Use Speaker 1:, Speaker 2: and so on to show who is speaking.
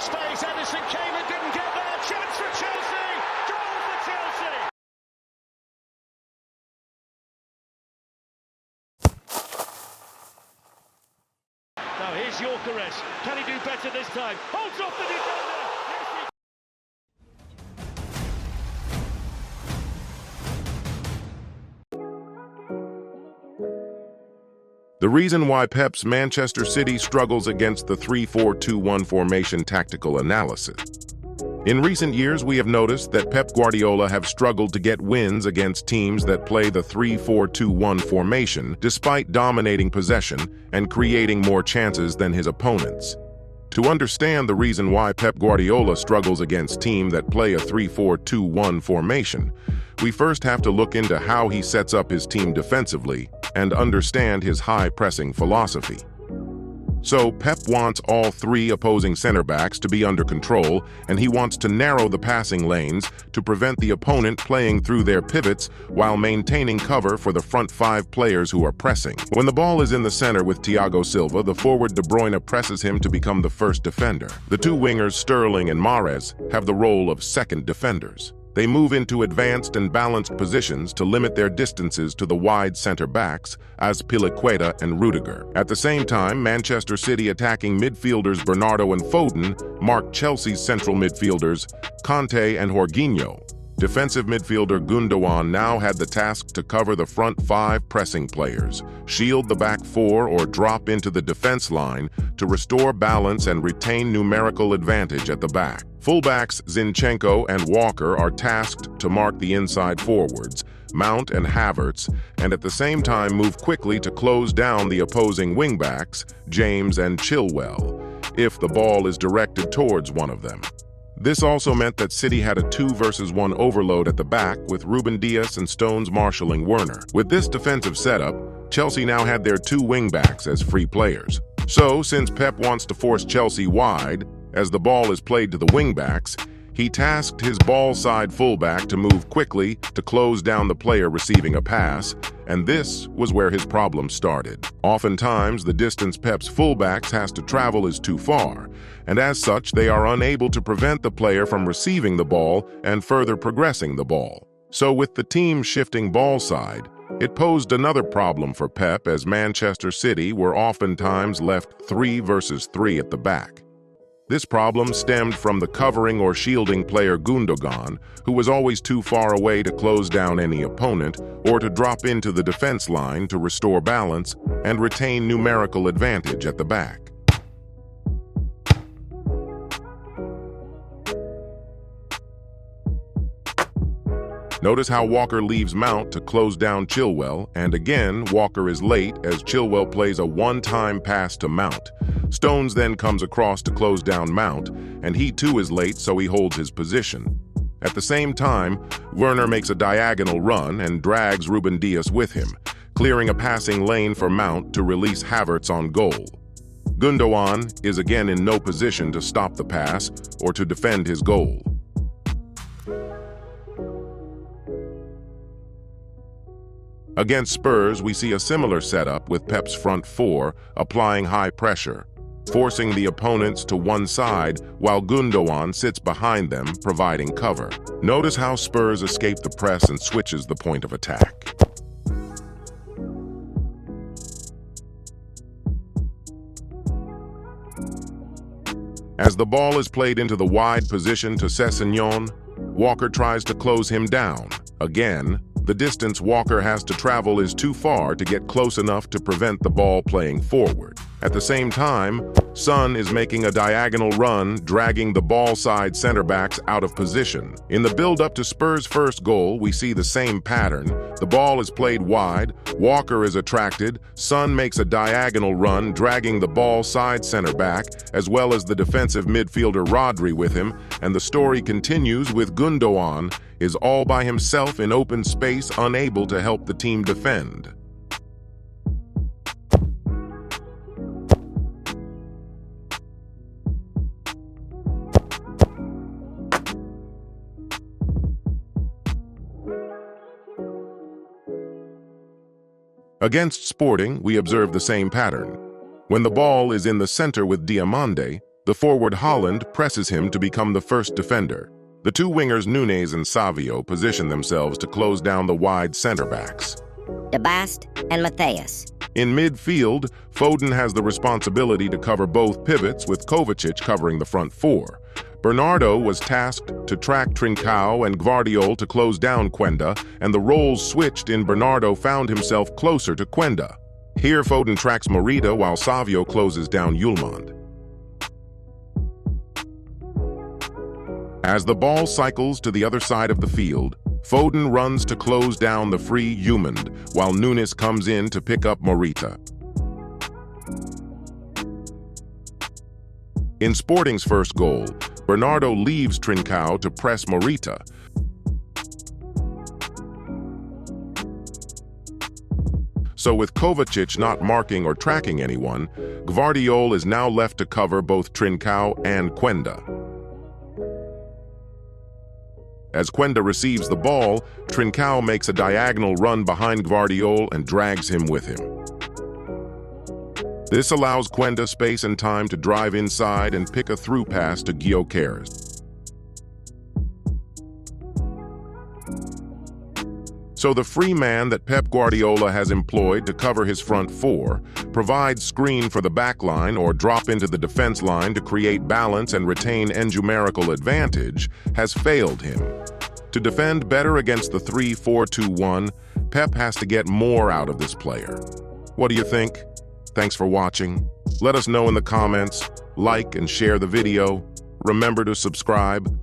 Speaker 1: space, Edison came and didn't get there. Chance for Chelsea! Goal for Chelsea! Now here's Gyökeres. Can he do better this time? Holds off the defender!
Speaker 2: The reason why Pep's Manchester City struggles against the 3-4-2-1 formation tactical analysis. In recent years, we have noticed that Pep Guardiola have struggled to get wins against teams that play the 3-4-2-1 formation despite dominating possession and creating more chances than his opponents. To understand the reason why Pep Guardiola struggles against teams that play a 3-4-2-1 formation, we first have to look into how he sets up his team defensively and understand his high-pressing philosophy. So Pep wants all three opposing center backs to be under control, and he wants to narrow the passing lanes to prevent the opponent playing through their pivots while maintaining cover for the front five players who are pressing. When the ball is in the center with Thiago Silva, the forward De Bruyne presses him to become the first defender. The two wingers, Sterling and Mahrez, have the role of second defenders. They move into advanced and balanced positions to limit their distances to the wide center backs, as Azpilicueta and Rudiger. At the same time, Manchester City attacking midfielders Bernardo and Foden mark Chelsea's central midfielders Conte and Jorginho. Defensive midfielder Gundogan now had the task to cover the front five pressing players, shield the back four, or drop into the defense line to restore balance and retain numerical advantage at the back. Fullbacks Zinchenko and Walker are tasked to mark the inside forwards, Mount and Havertz, and at the same time move quickly to close down the opposing wingbacks, James and Chilwell, if the ball is directed towards one of them. This also meant that City had a 2-versus-1 overload at the back, with Ruben Dias and Stones marshalling Werner. With this defensive setup, Chelsea now had their two wingbacks as free players. So, since Pep wants to force Chelsea wide, as the ball is played to the wingbacks, he tasked his ball-side fullback to move quickly to close down the player receiving a pass, and this was where his problem started. Oftentimes, the distance Pep's fullbacks has to travel is too far, and as such, they are unable to prevent the player from receiving the ball and further progressing the ball. So with the team shifting ball side, it posed another problem for Pep, as Manchester City were oftentimes left 3 versus 3 at the back. This problem stemmed from the covering or shielding player Gundogan, who was always too far away to close down any opponent or to drop into the defense line to restore balance and retain numerical advantage at the back. Notice how Walker leaves Mount to close down Chilwell, and again, Walker is late as Chilwell plays a one-time pass to Mount. Stones then comes across to close down Mount, and he too is late, so he holds his position. At the same time, Werner makes a diagonal run and drags Ruben Dias with him, clearing a passing lane for Mount to release Havertz on goal. Gundogan is again in no position to stop the pass or to defend his goal. Against Spurs, we see a similar setup with Pep's front four applying high pressure, forcing the opponents to one side while Gundogan sits behind them, providing cover. Notice how Spurs escape the press and switches the point of attack. As the ball is played into the wide position to Sessegnon, Walker tries to close him down. Again, the distance Walker has to travel is too far to get close enough to prevent the ball playing forward. At the same time, Son is making a diagonal run, dragging the ball-side center backs out of position. In the build-up to Spurs' first goal, we see the same pattern. The ball is played wide, Walker is attracted, Son makes a diagonal run, dragging the ball-side center back, as well as the defensive midfielder Rodri with him, and the story continues with Gundogan is all by himself in open space, unable to help the team defend. Against Sporting, we observe the same pattern. When the ball is in the center with Diamande, The forward Holland presses him to become the first defender. The two wingers Nunes and Savio position themselves to close down the wide center-backs.
Speaker 3: De Bast and Matthias.
Speaker 2: In midfield, Foden has the responsibility to cover both pivots, with Kovacic covering the front four. Bernardo was tasked to track Trincao and Gvardiol to close down Quenda, and the roles switched in Bernardo found himself closer to Quenda. Here Foden tracks Morita while Savio closes down Yulmand. As the ball cycles to the other side of the field, Foden runs to close down the free Yulmand, while Nunes comes in to pick up Morita. In Sporting's first goal, Bernardo leaves Trincao to press Morita. So with Kovacic not marking or tracking anyone, Gvardiol is now left to cover both Trincao and Quenda. As Quenda receives the ball, Trincao makes a diagonal run behind Gvardiol and drags him with him. This allows Quenda space and time to drive inside and pick a through pass to Gyökeres. So the free man that Pep Guardiola has employed to cover his front four, provide screen for the back line or drop into the defense line to create balance and retain numerical advantage, has failed him. To defend better against the 3-4-2-1, Pep has to get more out of this player. What do you think? Thanks for watching. Let us know in the comments, like and share the video. Remember to subscribe.